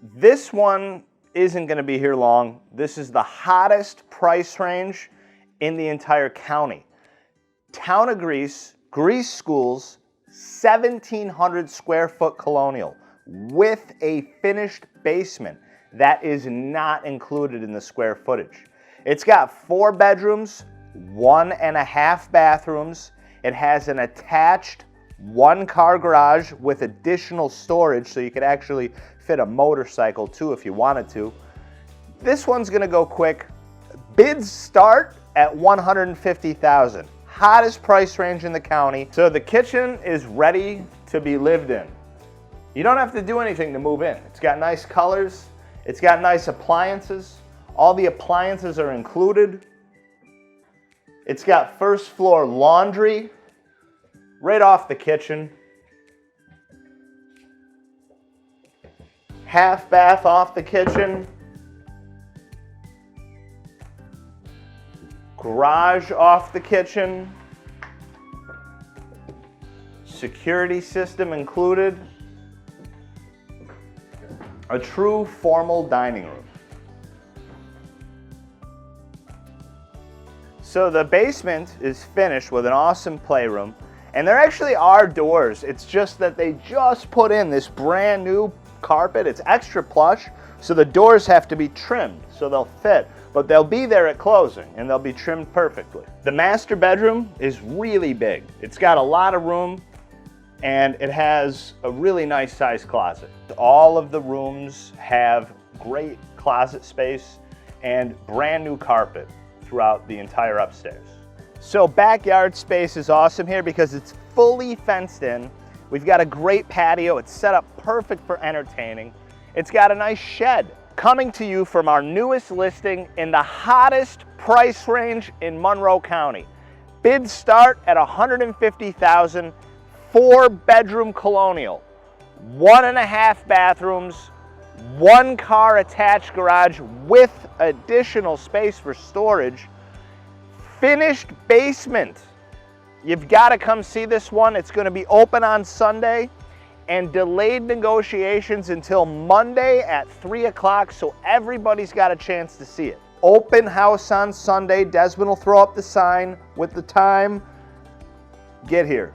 This one isn't going to be here long. This is the hottest price range in the entire county. Town of Greece, Greece Schools, 1,700 square foot colonial with a finished basement. That is not included in the square footage. It's got 4 bedrooms, 1.5 bathrooms. It has an attached 1-car garage with additional storage, so you could actually fit a motorcycle too if you wanted to. This one's gonna go quick. Bids start at $150,000. Hottest price range in the county. So the kitchen is ready to be lived in. You don't have to do anything to move in. It's got nice colors. It's got nice appliances. All the appliances are included. It's got first floor laundry right off the kitchen. Half bath off the kitchen. Garage off the kitchen. Security system included. A true formal dining room. So the basement is finished with an awesome playroom, and there actually are doors. It's just that they just put in this brand new carpet. It's extra plush, so the doors have to be trimmed so they'll fit, but they'll be there at closing and they'll be trimmed perfectly. The master bedroom is really big. It's got a lot of room, and it has a really nice sized closet. All of the rooms have great closet space and brand new carpet throughout the entire upstairs. So backyard space is awesome here because it's fully fenced in. We've got a great patio. It's set up perfect for entertaining. It's got a nice shed. Coming to you from our newest listing in the hottest price range in Monroe County. Bids start at $150,000, 4-bedroom colonial, 1.5 bathrooms, 1-car attached garage with additional space for storage, finished basement. You've got to come see this one. It's going to be open on Sunday and delayed negotiations until Monday at 3 o'clock, so everybody's got a chance to see it. Open house on Sunday. Desmond will throw up the sign with the time. Get here.